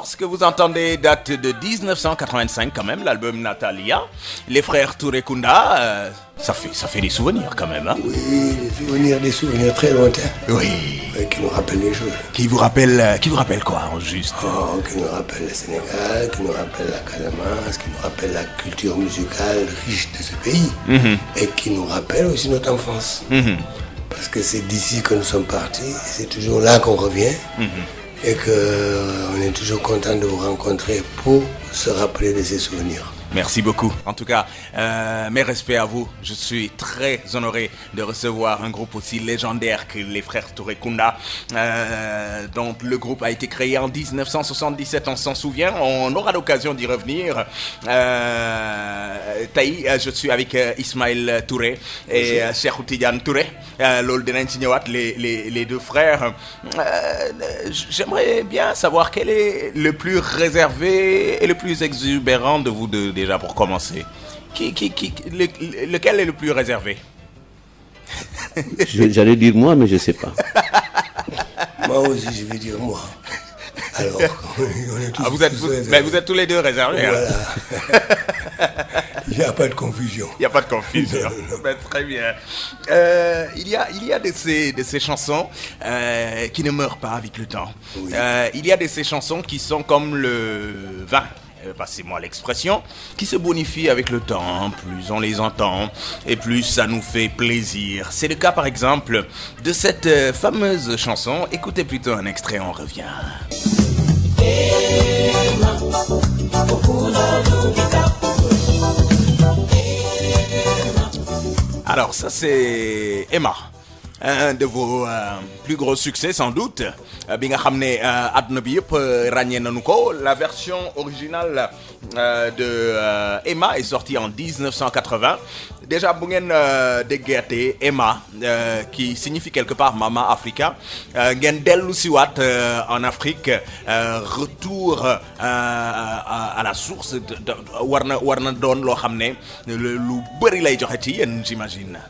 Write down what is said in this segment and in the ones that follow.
ce que vous entendez date de 1985 quand même, l'album Natalia. Les frères Touré Kunda, ça fait des souvenirs quand même. Hein? Oui, des souvenirs très lointains. Oui. Qui nous rappellent les choses. Qui vous rappelle quoi, juste? Qui nous rappelle le Sénégal, qui nous rappelle la Casamance, qui nous rappelle la culture musicale riche de ce pays. Et qui nous rappelle aussi notre enfance. Parce que c'est d'ici que nous sommes partis, c'est toujours là qu'on revient. Et qu'on est toujours content de vous rencontrer pour se rappeler de ces souvenirs. Merci beaucoup. En tout cas, mes respects à vous. Je suis très honoré de recevoir un groupe aussi légendaire que les frères Touré Kunda. Donc, le groupe a été créé en 1977, on s'en souvient. On aura l'occasion d'y revenir. Taï, je suis avec Ismaël Touré et Cheikh Tidiane Touré. Loolu dinañ ci ñëwaat les deux frères. J'aimerais bien savoir quel est le plus réservé et le plus exubérant de vous deux. Déjà pour commencer, lequel est le plus réservé? J'allais dire moi, mais je sais pas. Moi aussi, je vais dire moi. Alors, on est tous, vous êtes tous les deux réservés. Voilà. Il n'y a pas de confusion. Il n'y a pas de confusion. Ben, très bien. Il y a de ces chansons qui ne meurent pas avec le temps. Oui. Il y a de ces chansons qui sont comme le vin. Passez-moi l'expression, qui se bonifie avec le temps, plus on les entend et plus ça nous fait plaisir. C'est le cas par exemple de cette fameuse chanson. Écoutez plutôt un extrait, on revient. Alors ça c'est Emma. Un de vos plus gros succès sans doute bi nga xam ne àdduna bi yëpp ràññee nañu ko. La version originale de Emma est sortie en 1980. Déjà bu ngeen déggeete Emma qui signifie quelque part Mama Africa ngeen dellu siwaat en Afrique retour à la source war na doon loo xam ne lu bëri lay joxe ci yéen j'imagine.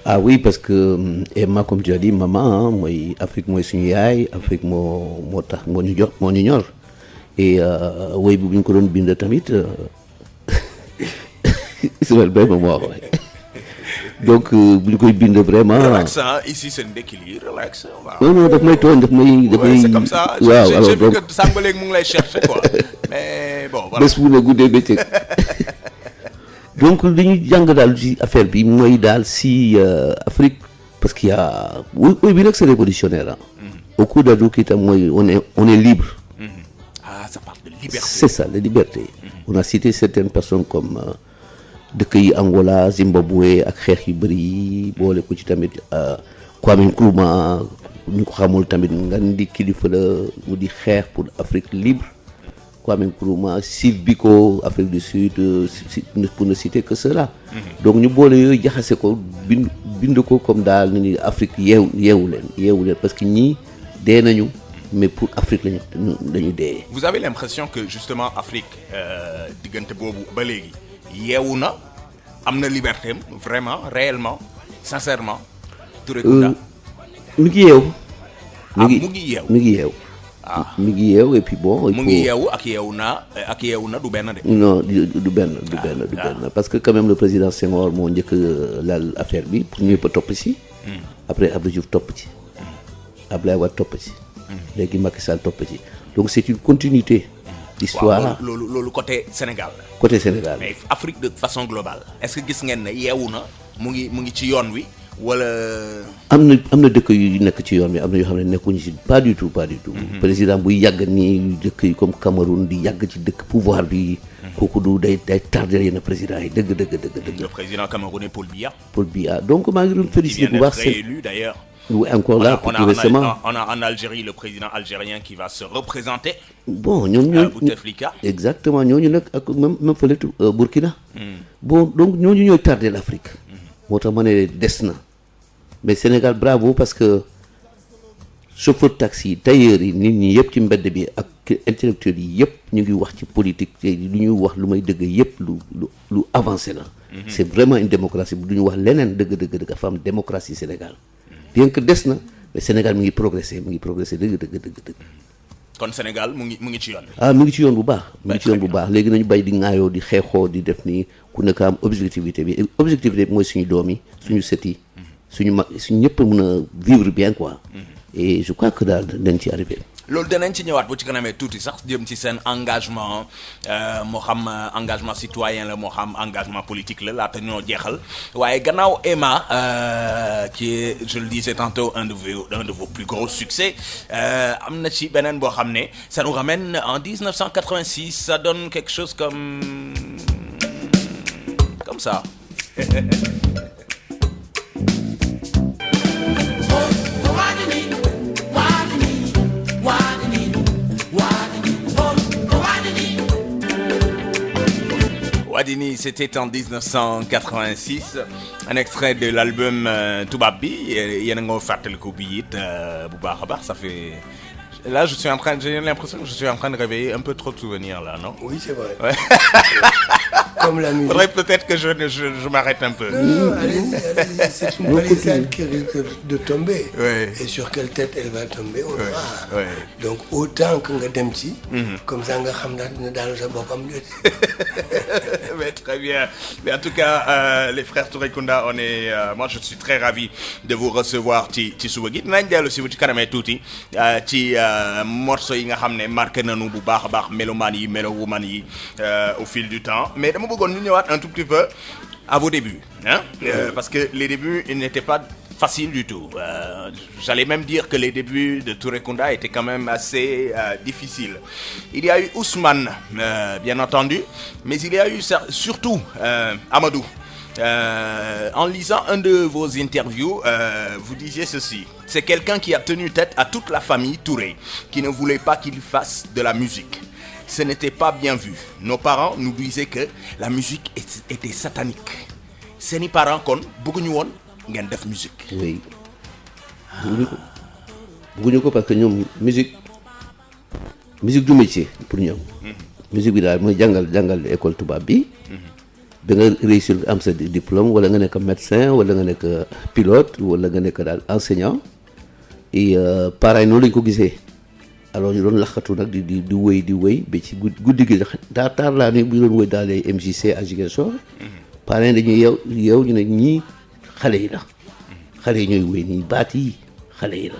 Ah oui, parce que Emma, comme tu as dit, maman, moi, Afrique, moi, c'est yaay, Afrique, moi, tax, moi, ñu ñor. Et way bu ñu ko doon bind tamit, Ismaël Bay ma wax. Donc bu ñu koy bind vraiment. Relax, hein? Ici c'est Ndekili, relax. Non, daf may tooñ, daf may. C'est comme ça. Waaw, j'ai vu que sànq ba léegi mu ngi lay chercher quoi. Mais bon, voilà. Bés bu ne guddee bëccëg. Donc li ñu jàng daal ci affaire bi mooy daal si Afrique parce qu'il y a oui bi nag c'est révolutionnaire ah. Au cours d'Adou itam mooy on est libre. Ah ça parle de liberté. C'est ça, de liberté. On a cité certaines personnes comme dëkk yi Angola, Zimbabwe ak xeex yu bëri yi boole ko ci tamit Kwame Nkrumah ñu ko xamul tamit nga di kilifa la mu di xeex pour Afrique libre. Kwame Nkrumah, Steve Biko, Afrique du Sud, pour ne citer que cela. Donc ñu boole yooyu jaxase ko bind ko comme daal ni Afrique yeewu leen parce que ñii dee nañu mais pour Afrique lañu dee. Vous avez l'impression que justement Afrique diggante boobu ba léegi yeewu na am na liberté vraiment réellement sincèrement. Touré Kunda mi ngi yeewu. mu ngi yeewu. Ah mi ngi yeewu et puis bon. mu ngi yeewu ak yeewu na du benn de. Non du benn parce que quand même le président Senghor moo njëkk laal affaire bi pour ñëpp a topp ci. Après Abdou Diouf topp ci. Abdoulaye Wade topp ci. Léegi Macky Sall topp ci. Donc c'est une continuité d'histoire. Waaw loolu côté Sénégal. Côté Sénégal. Mais Afrique de façon globale est-ce que gis ngeen ne yeewu na mu ngi ci yoon wi. wala. am na dëkk yu nekk ci yoon bi am na yoo xam ne nekkuñu ci pas du tout. Président buy yàgg nii dëkk yi comme Cameroun di yàgg ci dëkk pouvoir bi. kooku du day tardé yenn président yi dëgg. Le président camerounais Paul Biya donc maa ngi doon féliciter bu baax. Il vient d'être réélu d'ailleurs. Oui, encore là, plus récemment. On a en Algérie le président algérien qui va se représenter. Bon, ñooñu Bouteflika. Exactement ñooñu nag ak même fële Burkina. Bon donc ñooñu ñooy tardé l'Afrique. moo tax ma ne des na mais Sénégal bravo parce que chauffeur taxi tailleur yi nit ñi yëpp ci mbedd bi ak intellectuels yi yëpp ñu ngi wax ci politique te lu ñuy wax lu may dëgg yëpp lu avancé la. C'est vraiment une démocratie bu du ñu wax leneen dëgg dafa am démocratie Sénégal. Bien que des na mais Sénégal mi ngi progresser dëgg. kon Sénégal mu ngi ci yoon. mu ngi ci yoon bu baax. mu ngi ci yoon bu baax léegi nañu bay di ŋaayoo di xeexoo di def nii ku nekk am objectivité bi mooy suñu doom yi suñu sët yi suñu mag suñu ñëpp mën a vivre bien quoi. et je crois que daal dañ ci arrivé. loolu danañ ci ñëwaat bu ci kanamee tuuti sax jëm ci seen engagement moo xam engagement citoyen la moo xam engagement politique la laata ñoo jeexal waaye gannaaw Emma qui est je le disais tantôt un de vos plus gros succès am na ci beneen boo xam ne ça nous ramène en 1986 ça donne quelque chose comme ça. Wadini, c'était en 1986, un extrait de l'album Toubab bi yéen a nga fàttaliku bi it bu baax a baax ça fait là j'ai l'impression que je suis en train de réveiller un peu trop de souvenirs là, non? Oui, c'est vrai. Ouais. Comme la musique. Faudrait peut-être que je m'arrête un peu. Non, allez-y, c'est une palissade qui risque de tomber. Ouais. Et sur quelle tête elle va tomber, on Ouais. verra. Ouais. Donc autant que nga dem ci. Comme ça nga xam daal dina daanu sa boppam jot. Mais très bien. Mais en tout cas, les frères Touré Kunda, moi je suis très ravi de vous recevoir ci suba gi dinañ dellu si ci kanamee tuuti ci morceau yi nga xam ne marqué nañu bu baax a baax mélomane yi mélowoman yi au fil du temps mais dama bëggoon ñu ñëwaat un tout petit peu à vos débuts parce que les débuts ils n'étaient pas faciles du tout j'allais même dire que les débuts de Touré Kunda étaient quand même assez difficiles. Il y a eu Ousmane bien entendu mais il y a eu surtout Amadou. En lisant un de vos interviews, vous disiez ceci. C'est quelqu'un qui a tenu tête à toute la famille Touré, qui ne voulait pas qu'il fasse de la musique. Ce n'était pas bien vu. Nos parents nous disaient que la musique était satanique. Seeni parents kon bëgguñu woon ngeen def musique. oui bëgguñu ko parce que ñoom musique du métier pour ñoom. musique bi daal mooy jàngal école tubaab bi. da nga réussir am sa diplôme wala nga nekk médecin wala nga nekk pilote wala nga nekk daal enseignant et parents yi noonu lañ ko gisee alors ñu doon laxatu nag di wéy ba ci guddi gi taar laa ne bu ñu doon wéy dans les MJC à Ziguinchor parents yi dañuy yeew ñu ne ñii xale yi la xale yi ñooy wéy nii baat yi xale yi la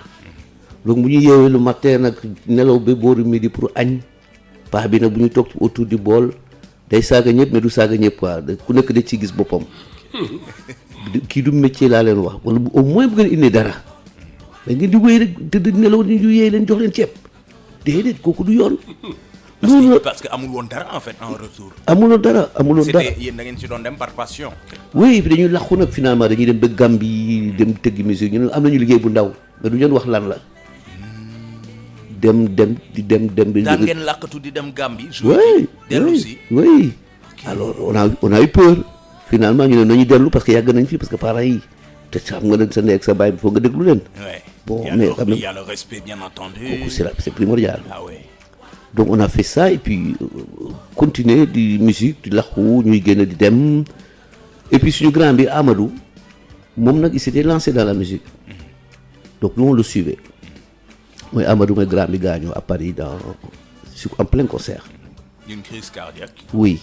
donc bu ñu yeewee lu matin nag nelaw ba booru midi pour añ paa bi nag bu ñu toog autour du bool day saaga ñëpp mais du saaga ñëpp quoi ku nekk da ci gis boppam kii du métier laa leen wax wala au moins bu ngeen indi dara da ngeen di wéy rek tëdd nelaw ni ñu yeey leen jox leen ceeb déedéet kooku du yoon. parce que amul woon dara en fait en retour. amuloon dara. c'était yéen da ngeen ci doon dem par passion. oui puis dañuy làqu nag finalement dañuy dem ba Gambie dem tëggi musique ñu ne am nañu liggéey bu ndaw mais du ñu wax lan la. dem. daan ngeen làkkatu di dem Gambie. oui dellu si. oui alors on a eu peur finalement ñu ne nañu dellu parce que yàgg nañ fi parce que parents yi te xam nga ne sa ndey ak sa baay bi foog nga déglu leen. bon mais il y a le respect bien entendu. kooku c'est primordial. ah oui. donc on a fait ça et puis continuer di musique di làqu ñuy génn di dem et puis suñu grand bi Amadou moom nag il s'était lancé dans la musique donc nous on le suivait. mooy Amadou mooy grand bi gaañoo à Paris en plein concert. d'une crise cardiaque. oui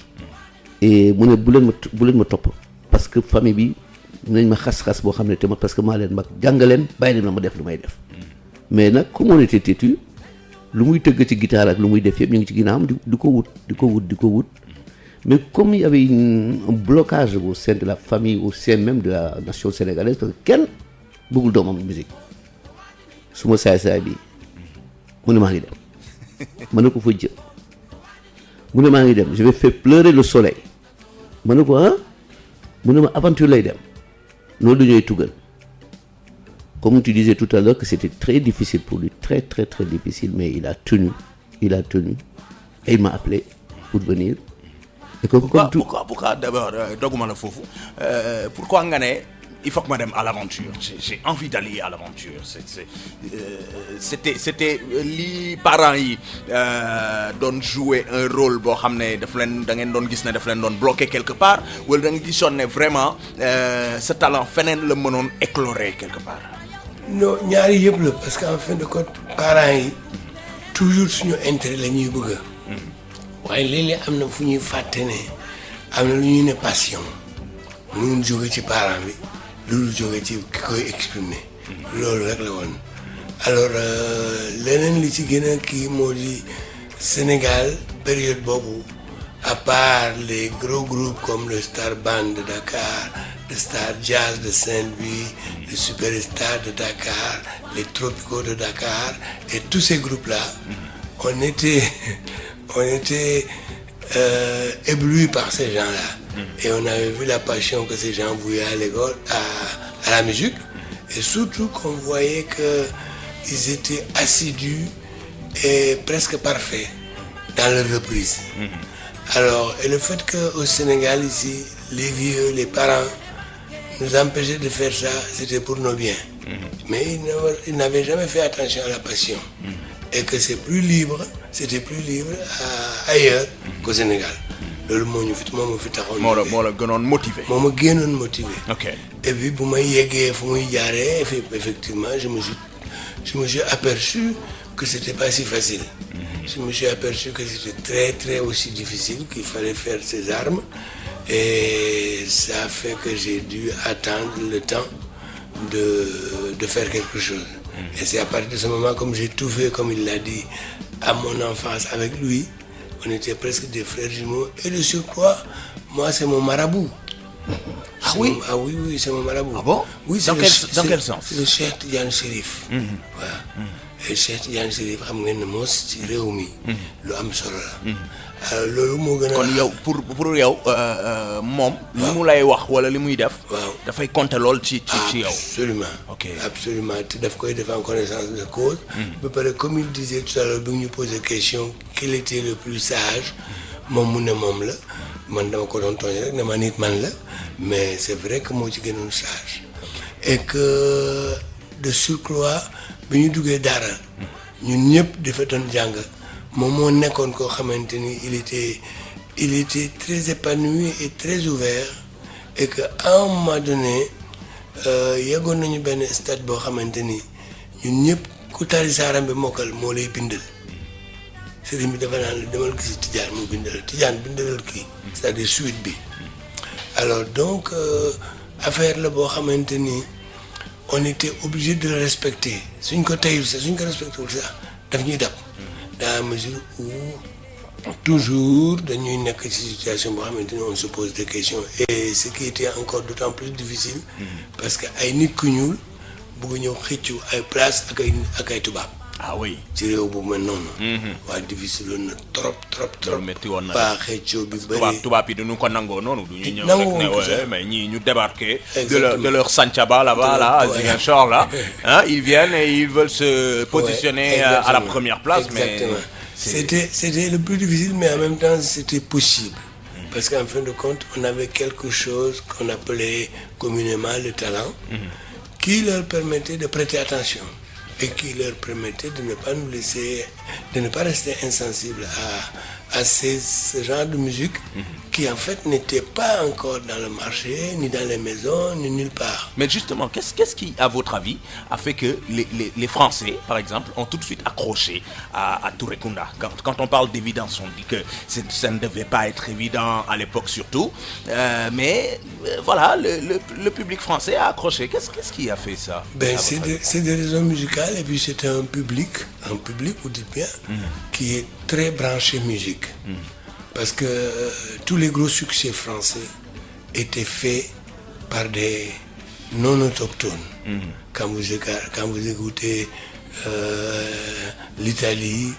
et mu ne bu leen ma topp parce que famille bi nañ ma xas-xas boo xam ne te ma parce que maa leen mag jàngaleen bàyyi leen ma def lu may def mais nag comme on était têtu lu muy tëgg ci guitare ak lu muy def yëpp ñu ngi ci ginnaawam di ko wut mais comme il y avait un blocage au sein de la famille au sein même de la nation sénégalaise parce que kenn bëggul doomam musique su ma saay bi mu ne maa ngi dem ma ne ko fa jë mu ne maa ngi dem je vais faire pleurer le soleil ma ne ko mu ne ma aventure lay dem noonu la ñuy tugal comme tu disais tout à l'heure que c'était très difficile pour lui très très très difficile mais il a tenu et il m'a appelé pour venir. et pourquoi d'abord doguma la foofu pourquoi nga ne il faut que ma dem à l'aventure j'ai envie d'aller à l'aventure c'était li parents yi doon jouer un rôle boo xam ne daf leen da ngeen doon gis ne daf leen doon bloqué quelque part wala da nga gisoon ne vraiment ce talent feneen la mënoon éclore quelque part. non ñaari yëpp la parce que en fin de compte parents yi toujours suñu intérêt la ñuy bëgg waaye léeg-léeg am na fu ñuy fàtte ne am na lu ñuy ne passion mënul jóge ci parent bi loolu jóge ci ki koy exprimer loolu rek la woon alors leneen li ci gën a kii moo di Sénégal période boobu à part les gros groupes comme le Star Band de Dakar, le Star Jazz de Saint-Louis, le Superstar de Dakar, les Tropicaux de Dakar et tous ces groupes-là, on était éblouis par ces gens-là. Et on avait vu la passion que ces gens vouaient à l'école, à la musique, et surtout qu'on voyait qu'ils étaient assidus et presque parfaits dans leur reprise. Alors, et le fait qu'au Sénégal, ici, les vieux, les parents, nous empêchaient de faire ça, c'était pour nos biens. Mais ils n'avaient jamais fait attention à la passion. Et que c'était plus libre ailleurs qu'au Sénégal. loolu moo ñu fit moo ma fi taxoon. moo la gënoon motivé. moo ma gënoon motivé. ok et puis bu may yeggee fu muy jaaree effectivement je me suis aperçu que c'était pas si facile. Je me suis aperçu que c'était très très aussi difficile, qu'il fallait faire ses armes, et ça a fait que j'ai dû attendre le temps de faire quelque chose. Et c'est à partir de ce moment, comme j'ai tout fait, comme il l'a dit, à mon enfance avec lui, on était presque des frères jumeaux, et de surcroît, moi c'est mon marabout. Ah oui? Ah oui, c'est mon marabout. Ah bon? Oui, dans quel sens? C'est le Cheikh Tidiane Chérif. Voilà. Et Cheikh Tidiane Chérif xam ngeen ne moos ci réew mi. lu am solo la. alors loolu moo gën a. kon yow pour yow moom. li mu lay wax wala li muy def. waaw dafay compter lool ci yow. absolument. ok absolument te daf koy def en connaissance de cause. ba pare comme il disait tout à l'heure bi ñu posé question quel était le plus sage moom mu ne moom la man dama ko doon tooñ rek ne ma nit man la mais c'est vrai que moo ci gënoon sage. et que de surcroît bi ñu duggee daara ñun ñëpp dafa doon jàng moom moo nekkoon koo xamante ni il était très épanoui et très ouvert et que à un moment donné yeggoon nañu benn stade boo xamante ni ñun ñëpp ku tari saaram bi mokkal moo lay bindal sëriñ bi dafa naan la demal gisi Tijaan mu bindal Tijaan bindalal kii c'est-à-dire suite bi alors donc affaire la boo xamante ni on était obligé de le respecter suñ ko teyul sax suñ ko respecté wul sax daf ñuy dab dans la mesure où toujours dañuy nekk ci situation boo xamante ni on se pose des questions et ce qui était encore d'autant plus difficile parce que ay nit ku ñuul bëgg ñëw xëccu ay place ak ay tubaab. ah oui ci réew bu mel noonu. waaye difficile woon na trop. loolu métti woon na ba xëccoo bi bëri. tubaab yi duñu ko nangoo noonu. du ñu ñëw nangoo rek ne ko sax mais ñii ñu débarqué. Exactement. de leur Santhiaba là-bas là à Ziguinchor là. Hein, ils viennent et ils veulent se positionner à la première place. Exactement. Mais c'était le plus difficile, mais en même temps c'était possible. Parce qu'en fin de compte, on avait quelque chose qu'on appelait communément le talent, qui leur permettait de prêter attention et qui leur permettait de ne pas nous laisser, de ne pas rester insensibles à ce genre de musique qui en fait n'était pas encore dans le marché, ni dans les maisons, ni nulle part. Mais justement, qu'est-ce qui, à votre avis, a fait que les Français, par exemple, ont tout de suite accroché à Touré Kunda? Quand on parle d'évidence, on dit que ça ne devait pas être évident à l'époque surtout, mais voilà, le public français a accroché. Qu'est-ce qui a fait ça? Ben, c'est des raisons musicales et puis c'est un public, vous dites bien, qui est très branché musique. Parce que tous les gros succès français étaient faits par des non-autochtones. Quand vous écoutez l'Italie,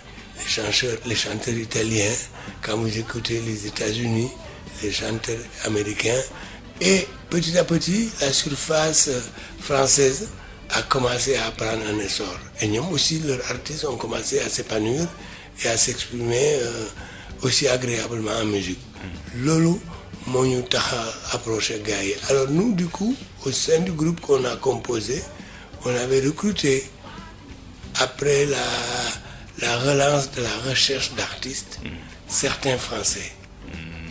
les chanteurs italiens, quand vous écoutez les États-Unis, les chanteurs américains, et petit à petit, la surface française a commencé à prendre un essor. Et nous aussi, leurs artistes ont commencé à s'épanouir et à s'exprimer aussi agréablement en musique. Lolo, moo ñu tax a approché gars yi. Alors nous, du coup, au sein du groupe qu'on a composé, on avait recruté, après la relance de la recherche d'artistes, certains Français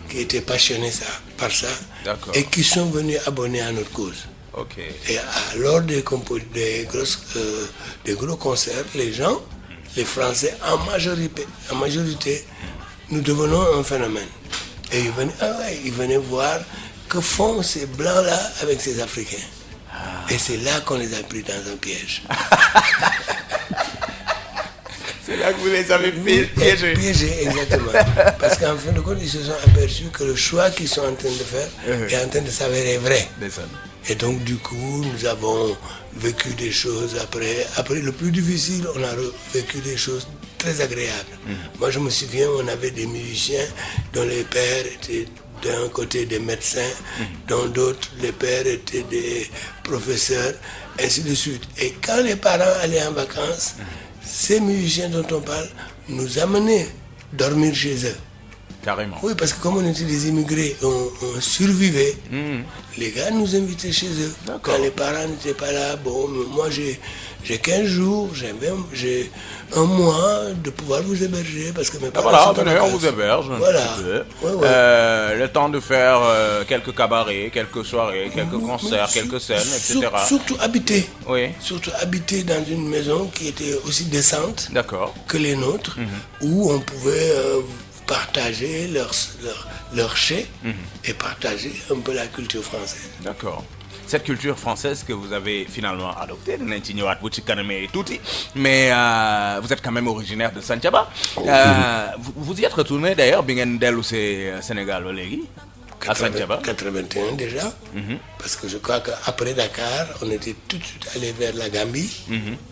qui étaient passionnés par ça. D'accord. Et qui sont venus abonner à notre cause. Ok. Et lors des gros concerts, les gens les Français en majorité, nous devenons un phénomène. Et ils venaient voir que font ces Blancs-là avec ces Africains. Et c'est là qu'on les a pris dans un piège. C'est là que vous les avez piégés. Piégés, exactement. Parce qu'en fin de compte, ils se sont aperçus que le choix qu'ils sont en train de faire est en train de s'avérer vrai. Et donc, du coup, nous avons vécu des choses après. Après, le plus difficile, on a vécu des choses très agréables. Moi, je me souviens, on avait des musiciens dont les pères étaient d'un côté des médecins, dans d'autres, les pères étaient des professeurs, ainsi de suite. Et quand les parents allaient en vacances, ces musiciens dont on parle nous amenaient dormir chez eux. Carrément. Oui, parce que comme on était des immigrés, on survivait. Les gars nous invitaient chez eux. Quand les parents n'étaient pas là, bon, moi j'ai 15 jours, j'ai un mois de pouvoir vous héberger parce que mes parents voilà, sont venez, on vous héberge. Voilà. Le temps de faire quelques cabarets, quelques soirées, quelques concerts, quelques scènes, etc. Surtout habiter. Oui. Surtout habiter dans une maison qui était aussi décente que les nôtres, où on pouvait partager leur chai et partager un peu la culture française. D'accord. Cette culture française que vous avez finalement adoptée, mais vous êtes quand même originaire de Santhiaba. Vous y êtes retourné d'ailleurs, au Sénégal, à Santhiaba. 81 déjà, parce que je crois qu'après Dakar, on était tout de suite allé vers la Gambie,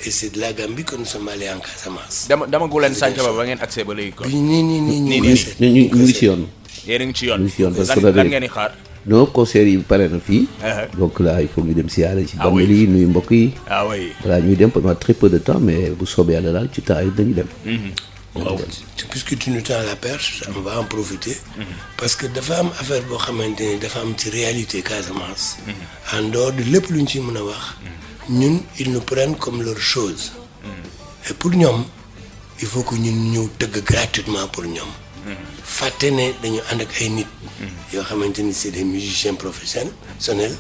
et c'est de la Gambie que nous sommes allés en Casamance. non concert yi pare na fii. Donc là il faut ñu dem siyaare ci bàmmeel yi nuyu mbokk yi. Voilà ñuy dem pendant très peu de temps mais bu soobee yàlla daal ci temps yi dañuy dem. Puisque tu nous tends la perche, on va en profiter. Parce que dafa am affaire boo xamante ni dafa am ci réalité Casamance. En dehors de lépp lu ñu ci mën a wax. ñun ils nous prennent comme leur chose. Et pour ñoom il faut que ñun ñëw tëgg gratuitement pour ñoom. fàtte ne dañu ànd ak ay nit. yoo xamante ni c'est des musiciens professionnels,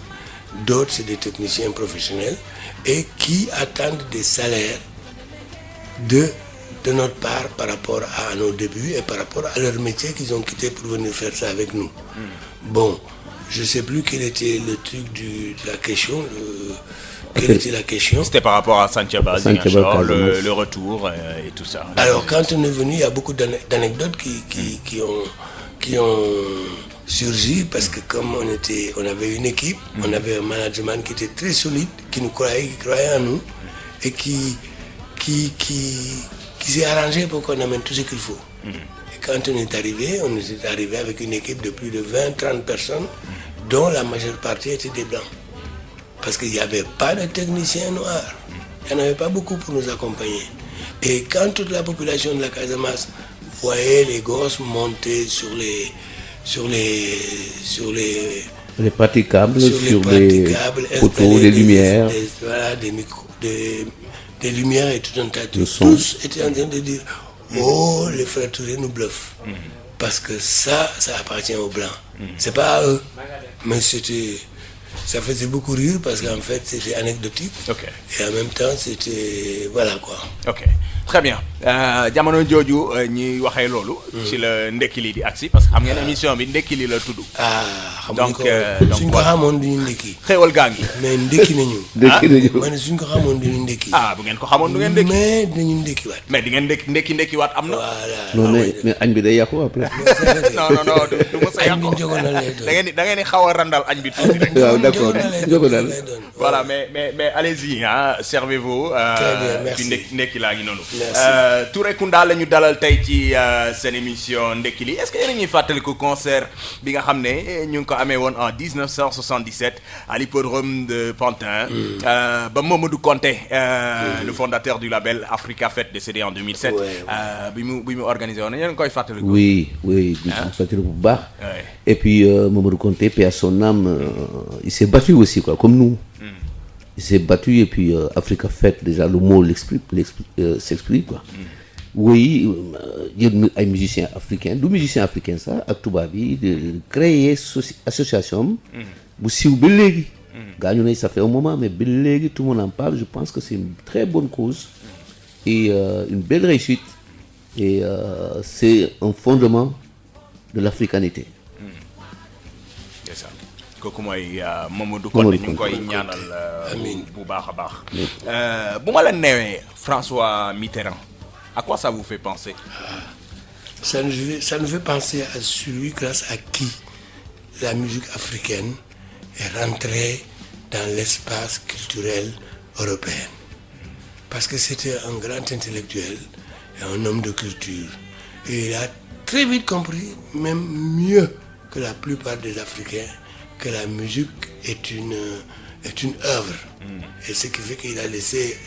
d'autres c'est des techniciens professionnels et qui attendent des salaires de notre part par rapport à nos débuts et par rapport à leur métier qu'ils ont quitté pour venir faire ça avec nous. Bon, je sais plus quel était le truc de la question. Quelle était la question? C'était par rapport à Santhiaba, le retour et tout ça. Alors quand on est venu, il y a beaucoup d'anecdotes qui ont surgi parce que comme on avait une équipe, on avait un management qui était très solide, qui croyait en nous et qui s'est arrangé pour qu'on amène tout ce qu'il faut. Et quand on est arrivé avec une équipe de plus de 20-30 personnes, dont la majeure partie étaient des blancs. Parce qu'il n'y avait pas de techniciens noirs. Il n'y en avait pas beaucoup pour nous accompagner. Et quand toute la population de la Casamance voyait les gosses monter sur les praticables, sur les poteaux, les lumières. Des micros, des lumières et tout un tas de choses. Tous étaient en train de dire oh, les frères Touré nous bluffent. Parce que ça appartient aux Blancs. C'est pas à eux. Mais ça faisait beaucoup rire parce qu'en fait c'était anecdotique. Et en même temps c'était voilà quoi. Très bien. Jamono jooju ñuy waxee loolu. ci la ndekki li di agsi parce que xam ngeen émission bi ndekki li la tudd. donc suñ ko xamoon duñu ndekki. xéewal gaa ngi. mais ndekki nañu. ma ne suñ ko xamoon duñu ndekki. bu ngeen ko xamoon du ngeen ndekki. mais dinañu ndekkiwaat. mais di ngeen ndekkiwaat am na. voilà non mais añ bi day yàqu après. non du mos a yàqu. da ngeen di xaw a randal añ bi tuuti rek. waaw d'accord jogonal. voilà mais allez-y servez-vous. très bien merci puis ndekki laa ngi noonu. Touré Kunda la ñu dalal tey ci seen émission ndekki li est-ce que yéen a ñuy fàttaliku concert bi nga xam ne ñu ngi ko amee woon en 1977 à l'hippodrome de Pantin ba Mamadou Konté le fondateur du label Africa Fête décédé en 2007 bi mu organisé woon yéen a ngi koy fàttaliku. oui di fàttaliku bu baax. Et puis Mamadou Konté paix à son âme il s'est battu aussi quoi comme nous. Il s'est battu et puis Africa Fête déjà le mot s'explique quoi. Oui yéen ay musiciens africains du musicien africain sax ak tubaab yi de créer association bu siiw ba léegi. gaañu nañ ça fait un moment mais ba léegi tout le monde en parle je pense que c'est une très bonne cause et une belle réussite. Et c'est un fondement de l'africanité. C'est ça. kooku mooy Mamadou Konté ñu ngi koy ñaanal bu baax a baax. bu ma la newee François Mitterrand, à quoi ça vous fait penser? Ça nous fait penser à celui grâce à qui la musique africaine est rentrée dans l'espace culturel européen. Parce que c'était un grand intellectuel et un homme de culture. Et il a très vite compris, même mieux que la plupart des Africains, que la musique est une œuvre. Et ce qui fait qu'il a laissé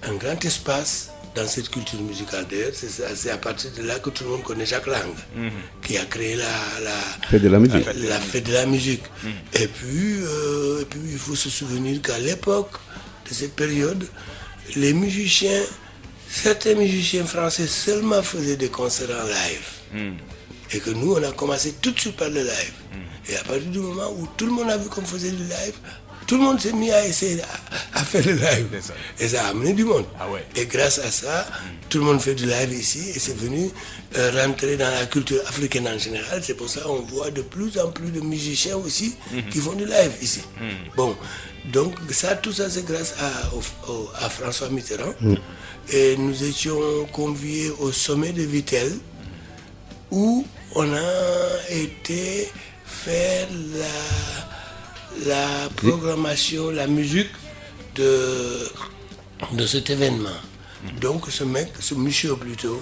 un grand espace dans cette culture musicale. D'ailleurs, c'est à partir de là que tout le monde connaît Jacques Lang, qui a créé la Fête de la musique. La fête de la musique. Et puis, il faut se souvenir qu'à l'époque de cette période, certains musiciens français seulement faisaient des concerts en live. Et que nous, on a commencé tout de suite par le live. Et à partir du moment où tout le monde a vu qu'on faisait du live, tout le monde s'est mis à essayer à faire le live. Et ça a amené du monde. Ah ouais. Et grâce à ça, tout le monde fait du live ici et c'est venu rentrer dans la culture africaine en général. C'est pour ça qu'on voit de plus en plus de musiciens aussi qui font du live ici. Bon, donc tout ça c'est grâce à François Mitterrand. Et nous étions conviés au sommet de Vittel où on a été faire la programmation, la musique de cet événement. Donc ce monsieur plutôt,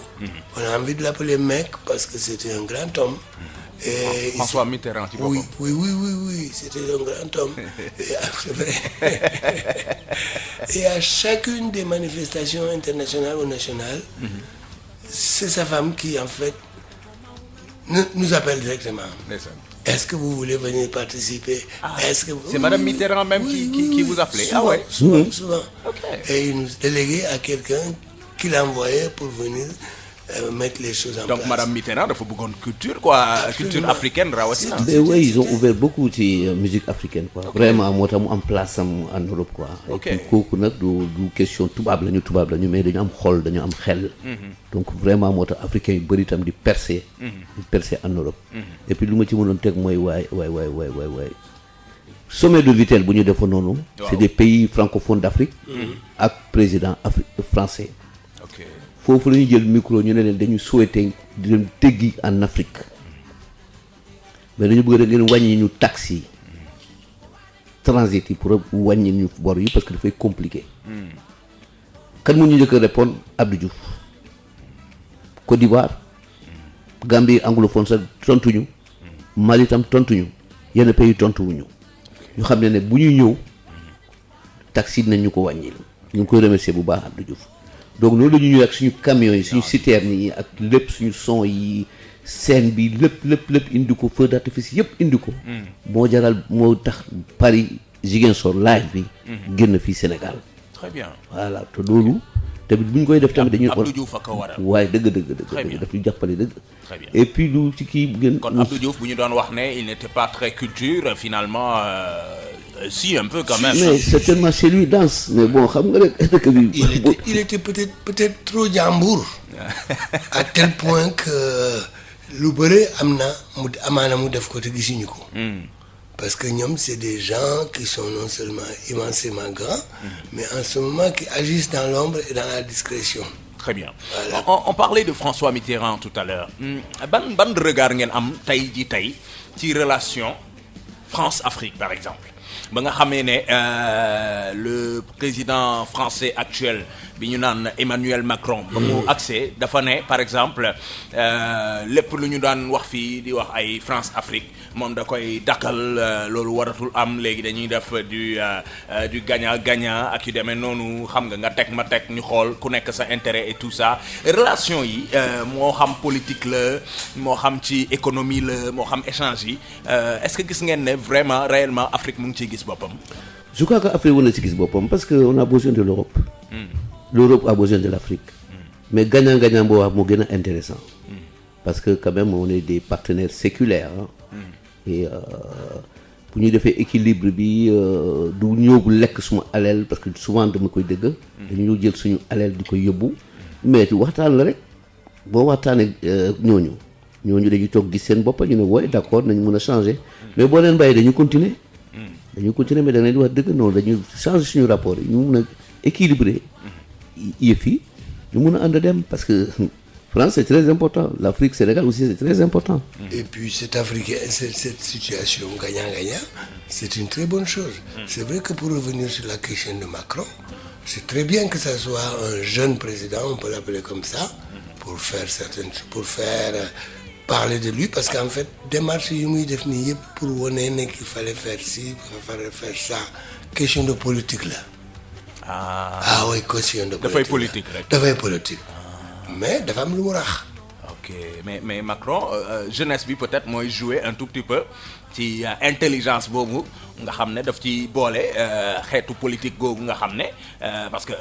on a envie de l'appeler mec parce que c'était un grand homme. Et François Mitterrand, tu vois. Oui, c'était un grand homme. C'est vrai. Et à chacune des manifestations internationales ou nationales, c'est sa femme qui en fait nous appelle directement. Est-ce que vous voulez venir participer? C'est Madame Mitterrand même qui vous appelait? Souvent. Okay. Et il nous déléguait à quelqu'un qui l'envoyait pour venir mettre les choses en place. Donc Madame Mitterrand dafa bëggoon culture culture africaine rawatina. Mais oui, ils ont ouvert beaucoup ci musique africaine quoi. Vraiment moo tax mu am place am en Europe quoi. Et puis kooku nag du question tubaab lañu mais dañu am xol dañu am xel. Donc vraiment moo tax africains yu bëri itam di percer en Europe. Et puis lu ma ci mënoon teg mooy waay sommet de Vittel bu ñu defoon noonu. C'est des pays francophones d'Afrique. ak président français. foofu la ñu jël micro ñu ne leen dañu souhaiter di leen teggi en Afrique mais dañu bëgg rek ngeen wàññi ñu taxi transit yi pour wàññi ñu bor yi parce que dafay compliqué. kan mu ñu njëkk a répondre Abdou Diouf Côte d'Ivoire Gambie anglophone sax tontuñu Mali tam tontuñu yenn pays tontuwuñu ñu xam ne bu ñuy ñëw taxi dinañ ñu ko wàññil ñu ngi koy remercier bu baax Abdou Diouf. Donc nous ñëw ak suñu camions yi suñu citernes yi ak lépp suñu son yi scène bi lépp indi ko feu d'artifice yëpp indi ko moo tax Paris Ziguinchor live bi génn fii Sénégal. Très bien. Voilà te loolu tamit bu ñu koy def tamit dañuy Abdou Diouf ak waral waaye dëgg daf ñu jàppale dëgg. Très bien. Et puis lu ci kii gën kon Abdou Diouf bu ñu doon wax ne il n'était pas très culture finalement si un peu quand même. Mais certainement chez lui danse mais bon xam nga rek dëkk bi. Il était peut-être trop jàmbur à tel point que lu bëre amaana mu def ko te gisuñu ko. Parce que ñoom c'est des gens qui sont non seulement immensément grands mais en ce moment qui agissent dans l'ombre et dans la discrétion. Très bien. Voilà. On parlait de François Mitterrand tout à l'heure. Ban regard ngeen am tey ci relation France-Afrique par exemple. Ba nga xamee ne le président français actuel bi ñu naan Emmanuel Macron ba mu accès dafa ne par exemple lépp lu ñu daan wax fii di wax ay France-Afrique moom da koy dakkal loolu waratul am léegi dañuy def du gagnant-gagnant ak yu demee noonu xam nga teg ma teg ñu xool ku nekk sa intérêt et tout ça relation yi moo xam politique la moo xam ci économie la moo xam échange yi est-ce que gis ngeen ne vraiment réellement Afrique mu ngi ciy gis boppam. Je crois qu'Afrique war na ci gis boppam parce que on a besoin de l'Europe. L'Europe a besoin de l'Afrique. Mais gagnant-gagnant boo wax moo gën a intéressant. Parce que quand même on est des partenaires séculaires. Et bu ñu defee équilibre bi du ñëw lekk suma alal parce que souvent dama koy dégg. dañu jël suñu alal di ko yóbbu. mais ci waxtaan la rek boo waxtaanee ñooñu dañuy toog gis seen bopp ñu ne wooy d'accord nañ mën a changer mais boo leen bàyyi dañu continuer mais da nga leen di wax dëgg noonu dañu changer suñu rapport yi ñu mun a équilibrer yëf yi ñu mun a ànd dem parce que France c'est très important l'Afrique Sénégal aussi c'est très important. Et puis cette situation gagnant-gagnant c'est une très bonne chose. C'est vrai que pour revenir sur la question de Macron c'est très bien que ça soit un jeune président on peut l'appeler comme ça pour faire parler de lui parce qu'en fait démarche yi muy def nii yëpp pour wane ne qu'il fallait faire ci il fallait faire ça question de politique la. ah oui question de politique dafay politique. mais dafa am lu mu rax. ok mais Macron jeunesse bi peut-être mooy jouer un tout petit peu ci intelligence boobu nga xam ne daf ci boole xeetu politique googu nga xam ne parce que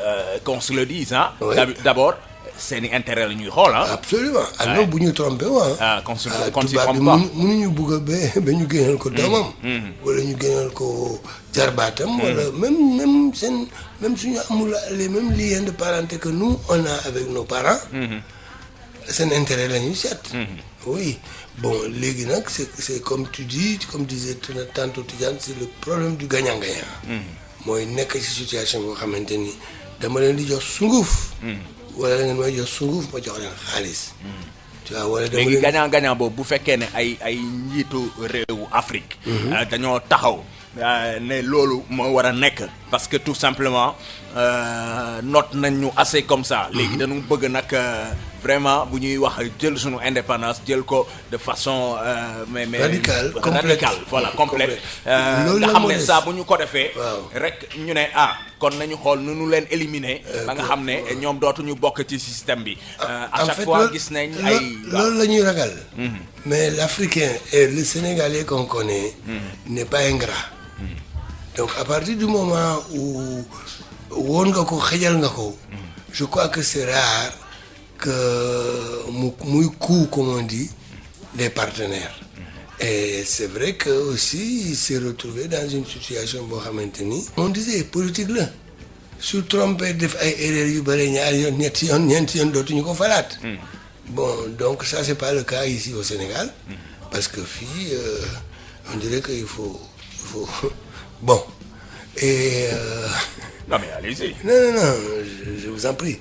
qu'on se le dise oui. D'abord seeni intérêt la ñuy xool absolument alors bu ñu trompé qu'on se trompe pas mënuñu bugg a ba ñu génnal ko doomam wala ñu génnal ko jarbaatam wala même suñu amul les mêmes liens de parenté que nous on a avec nos parents seen intérêt la ñuy seet oui bon léegi nag c'est comme tu dis comme disait tantôt Tidiane c'est le problème du gagnant-gagnant mooy nekk ci situation boo xamante ni dama leen di jox sunguf wala ngeen may jox sunguf ma jox leen xaalis. tu vois wala dama léegi gagnant bu fekkee ne ay njiitu réewu Afrique. dañoo taxaw ne loolu moo war a nekk. parce que tout simplement note nañ ñu assez comme ça. léegi dañu bëgg nag vraiment bu ñuy wax jël suñu indépendance jël ko de façon mais radicale voilà complète. nga xam ne saa bu ñu ko defee. rek ñu ne kon nañu xool nu leen éliminer. ba nga xam ne ñoom dootuñu bokk ci système bi. à chaque fois gis nañ ay. loolu la ñuy ragal. mais l'Africain et le Sénégalais qu'on connaît. n'est pas ingrat. donc à partir du moment où woon nga ko xëjal nga ko. je crois que c'est rare que muy coup comme on dit les partenaires. et c'est vrai que aussi il s'est retrouvé dans une situation boo xamante ni. on disait politique la su trompé def ay erreurs yu bëri ñaari yoon ñeenti yoon dootuñu ko falaat. bon donc ça c'est pas le cas ici au Sénégal. parce que fii on dirait que il faut bon et. non mais allez-y. non je vous en prie.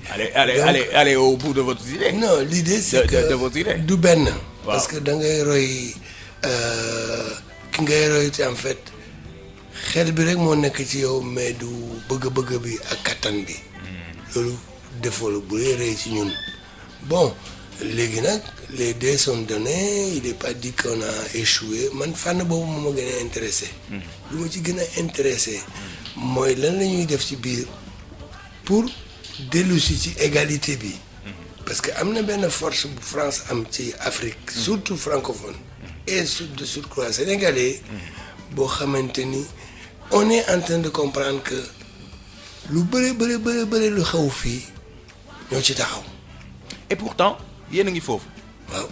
allez au bout de votre idée. non l'idée c'est que de votre idée. du benn. parce que da ngay roy ki ngay roy te en fait xel bi rek moo nekk ci yow mais du bëgg-bëgg bi ak kattan bi. loolu défaut la bu rëy ci ñun. bon léegi nag les dés sont donnés il est pas dit qu'on a échoué man fànn boobu moo ma gën a intéressé. lu ma ci gën a intéressé mooy lan la ñuy def ci biir pour dellu ci égalité bi. parce que am na benn force bu France am ci Afrique. surtout francophone. et de surcroît sénégalais. boo xamante ni on est en train de comprendre que lu bëri lu xaw fii ñoo ci taxaw. et pourtant yéen a ngi foofu. waaw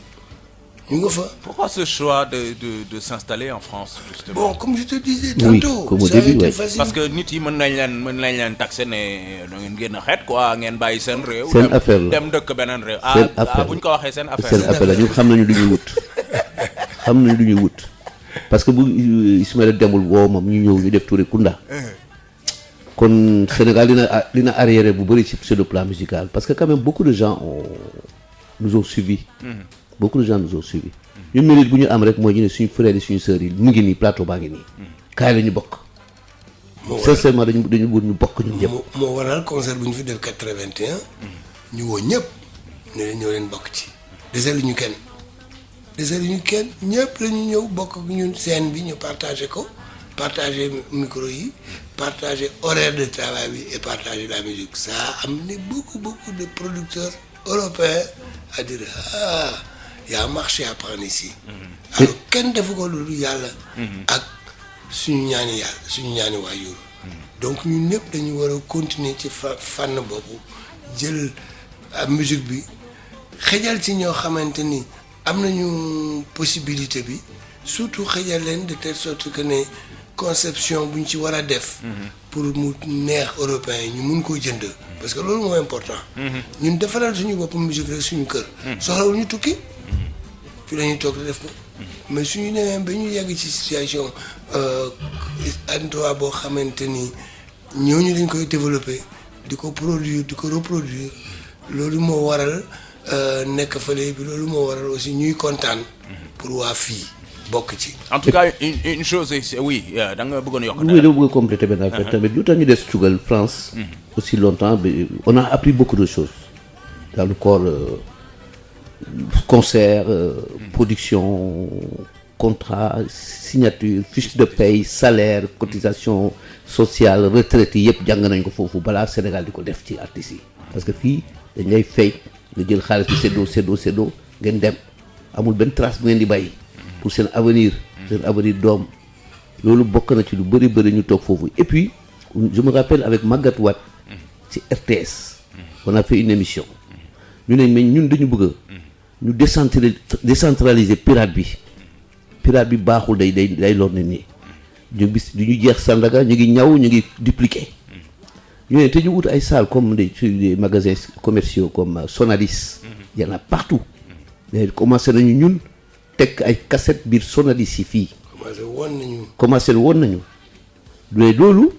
ñu nga fa. pourquoi ce choix de s'installer en France justement. bon comme je te disais tantôt. comme au début facile. parce que nit yi mën nañ leen taxer ne da ngeen génn xeet quoi ngeen bàyyi seen réew. seen affaire la dem dëkk beneen réew. seen affaire bu ñu ko waxee seen affaire la ñun xam nañu lu ñuy wut. xam nañu lu ñuy wut parce que bu Ismaïla demul woo moom ñu ñëw ñu def Touré Kunda. kon Sénégal dina arriéré bu bëri sur le plan musical parce que quand même beaucoup de gens nous ont suivis. beaucoup de gens nous ont suivis. ñun mérite bu ñu am rek mooy ñu ne suñu frères yi suñu sœurs yi mu ngi nii plateau baa ngi nii. kaay la ñu bokk. sincèrement dañu bëgg ñu bokk ñun ñëpp. moo waral concert bu ñu fi def 81. ñu woo ñëpp ne leen ñoo leen bokk ci. deselu ñu kenn ñëpp la ñu ñëw bokk ak ñun scène bi ñu partagé ko partager micro yi partager horaire de travail bi et partager la musique ça a amené beaucoup de producteurs européens à dire y a un marché à prendre ici. alors kenn defu ko lu yàlla. ak suñu ñaani waajur. donc ñun ñëpp dañu war a continuer ci fànn boobu jël musique bi xëjal ci ñoo xamante ni am nañu possibilité bi surtout xëjal leen de telle sorte que ne conception bu ñu ci war a def. pour mu neex européens yi ñu mun koo jënd parce que loolu moo important ñun defaral suñu bopp musique rek suñu kër soxlawul ñu tukki fi la ñuy toog def ko mais suñu demee ba ñu yegg ci situation endroit boo xamante ni ñooñu dañ koy développer di ko produire di ko reproduire loolu moo waral nekk fële bi loolu moo waral aussi ñuy kontaan pour waa fii bokk ci. En tout cas une chose est oui da nga bëggoon yokk. oui dama bëgg a compléter benn affaire tamit lu tax ñu des Tugal France. aussi longtemps on a appris beaucoup de choses dans le corps concert production contrat signature fiche de paye salaire cotisation sociale retraite yi yëpp jàng nañ ko foofu balaa Sénégal di ko def ci artistes yi parce que fii dañ lay fay nga jël xaalis bi séddoo ngeen dem amul benn trace bu ngeen di bàyyi pour seen avenir doom loolu bokk na ci lu bëri ñu toog foofu et puis je me rappelle avec Magatte Wade ci RTS on a fait une émission ñu ne mais ñun dañu bëgg ñu décentraliser pirate bi baaxul day lor nit ñi ñu bis du ñu jeex Sandaga ñu ngi ñaw ñu ngi dupliquer ñu ne te ñu wut ay salles comme des magasins commerciaux comme Sonalis y en a partout mais commencé nañu ñun teg ay cassette biir Sonalis yi fii commencé woon nañu mais loolu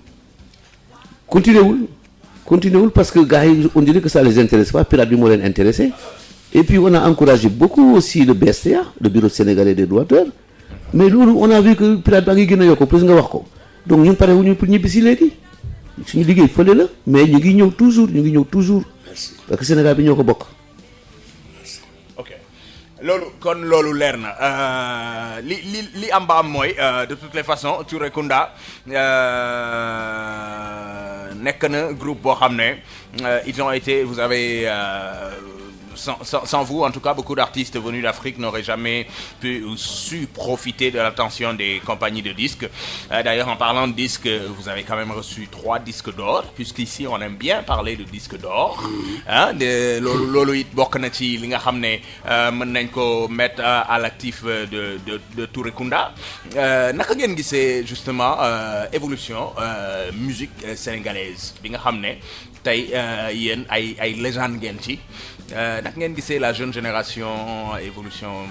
continué wul parce que gars yi on dirait que ça les intéresse pas pirate bi moo leen intéressé et puis on a encouragé beaucoup aussi le BSDA le bureau sénégalais des droits d'auteur mais loolu on a vu que pirate baa ngi gën a yokk plus nga wax ko donc ñun pare wuñu pour ñibbi si léegi suñu liggéey fële la mais ñu ngi ñëw toujours parce que Sénégal bi ñoo ko bokk. ok loolu leer na li am ba am mooy de toutes les façons Touré Kunda nekk na groupe boo xam ne ils ont été vous avez sans vous, en tout cas, beaucoup d'artistes venus d'Afrique n'auraient jamais su profiter de l'attention des compagnies de disques. D'ailleurs, en parlant de disques, vous avez quand même reçu 3 disques d'or, puisqu'ici, on aime bien parler de disques d'or. Hein, loolu it bokk na ci li nga xam ne mën nañ ko mettre à l'actif de Touré Kunda. Naka ngeen gisee justement évolution musique sénégalaise bi nga xam ne tey yéen ay légende ngeen ci. ndax ngeen gisee la jeune génération évolution.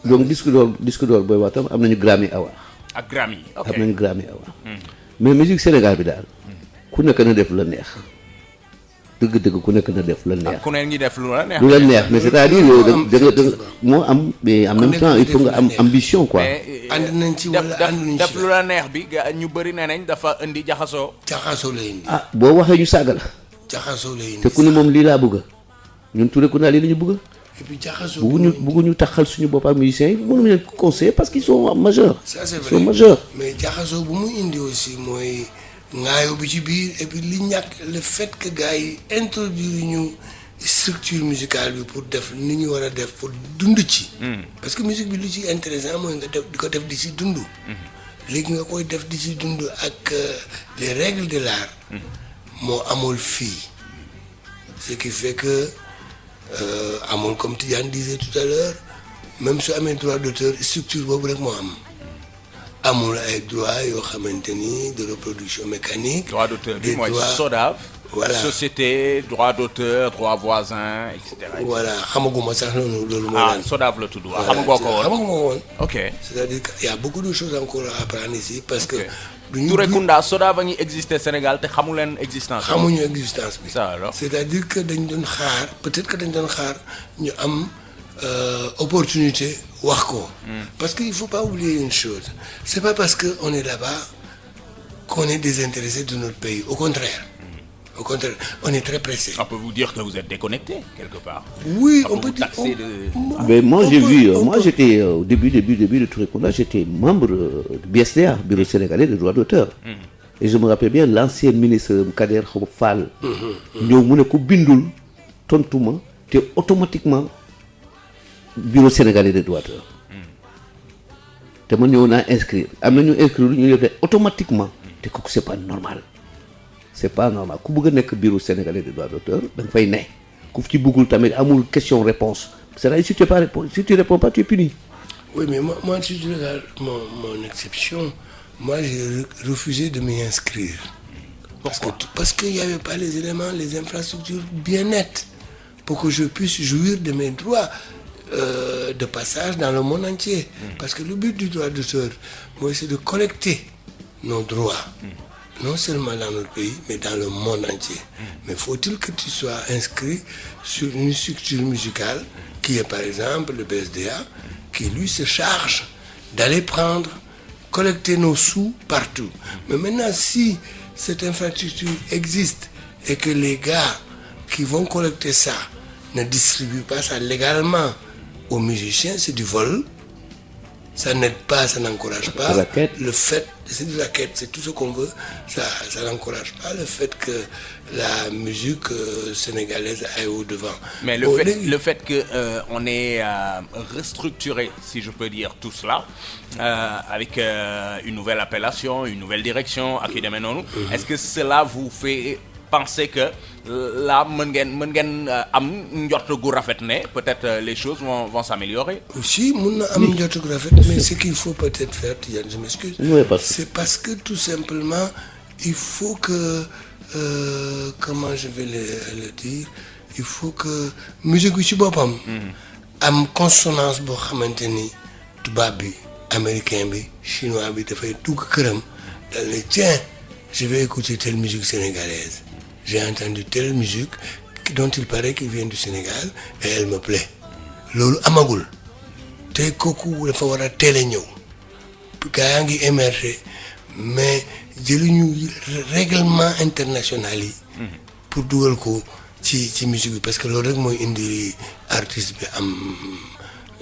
donc disque d'or booy wax tam am nañu Grammy Award. ak Grammy ok am nañu Grammy Award. mais musique Sénégal bi daal ku nekk na def la neex dëgg ku nekk na def la neex. ku ne ngi def lu la neex. mais c'est-à-dire da moo am mais en même temps il faut nga am ambition quoi. ànd nañ ci wala ànduñu ci def lu la neex bi ñu bëri nee nañ dafa indi jaxasoo. jaxasoo lay indi. boo waxee ñu saaga la. jaxasoo lay indi te ku ne moom lii laa bëgg ñun Touré Kunda lii la ñu bëgg. et puis jaxasoo bëgguñu taxal suñu bopp ak musiciens yi mënuñu leen conseiller parce qu'ils sont majeurs. ça c'est vrai ils sont majeurs. mais jaxasoo bu mu indi aussi mooy ŋaayoo bi ci biir et puis li ñàkk le fait que gars yi introduire ñu structure musicale bi pour def ni ñu war a def pour dund ci. parce que musique bi lu ci intéressant mooy nga def di ko def di ci dund. léegi nga koy def di ci dund ak les règles de l'art. moo amul fii ce qui fait que amul comme Tidiane disait tout à l'heure même su amee droit d'auteur structure boobu rek moo amul ay droit yoo xamante ni de reproduction mécanique. droit d'auteur bi mooy SODAV. voilà société droit d'auteur droit voisin et cetera. voilà xamaguma sax loolu mooy lan. SODAV la tudd waaw xamagoo ko woon xamaguma woon. ok c'est-à-dire que y a beaucoup de choses encore à apprendre ici parce que. Touré Kunda SODAV a ngi exister Sénégal te xamu leen existence. xamuñu existence bi. ça alors c'est-à-dire que dañ doon xaar peut-être que dañ doon xaar ñu am opportunité wax ko. parce que il faut pas oublier une chose c'est pas parce que on est là-bas qu'on est désintéressé de notre pays au contraire. Au contraire, on est très pressé. On peut vous dire que vous êtes déconnecté quelque part. Oui, on peut dire. Mais moi j'ai vu, moi j'étais au début de Touré Kunda, j'étais membre du BSDA, Bureau sénégalais des droits d'auteur. Et je me rappelle bien l'ancien ministre Kader Fall. ñëw mu ne ko bindul tontuma te automatiquement Bureau sénégalais des droits d'auteur. te man ñëw naa inscrire am na ñu inscrire ñu def automatiquement te kooku c'est pas normal. c'est pas normal ku bëgg a nekk bureau sénégalais des droits d'auteur da nga fay ne ku ci bëggul tamit amul question réponse c'est-à-dire si tu réponds pas tu es puni. oui mais moi si tu regardes mon exception moi j'ai refusé de m'y inscrire. Parce qu'il n'y avait pas les éléments, les infrastructures bien nettes pour que je puisse jouir de mes droits de passage dans le monde entier. Parce que le but du droit d'auteur, moi, c'est de collecter nos droits. Non seulement dans notre pays, mais dans le monde entier. Mais faut-il que tu sois inscrit sur une structure musicale qui est par exemple le BSDA, qui lui se charge d'aller collecter nos sous partout. Mais maintenant, si cette infrastructure existe et que les gars qui vont collecter ça ne distribuent pas ça légalement aux musiciens, c'est du vol. Ça n'aide pas, ça n'encourage pas. Le fait, c'est de la quête, c'est tout ce qu'on veut. Ça n'encourage pas le fait que la musique sénégalaise aille au-devant. Mais le fait qu'on ait restructuré, si je peux dire, tout cela, avec une nouvelle appellation, une nouvelle direction, est-ce que cela vous fait penser que là, peut-être les choses vont s'améliorer? Aussi, mais ce qu'il faut peut-être faire, je m'excuse, c'est parce que tout simplement, il faut que, comment je vais le dire, il faut que musique ci bopam am consonance bo xamanteni tubaab bi américain bi chinois bi dafay dugg këram dal ne tiens, je vais écouter telle musique sénégalaise. J'ai entendu telle musique dont il paraît qu'il vient du Sénégal et elle me plaît. Loolu amagul te kooku dafa war a teel a ñëw gaa yaa ngi émerger mais jëluñu règlement international yi pour dugal ko ci musique bi parce que loolu rek mooy indi artiste bi am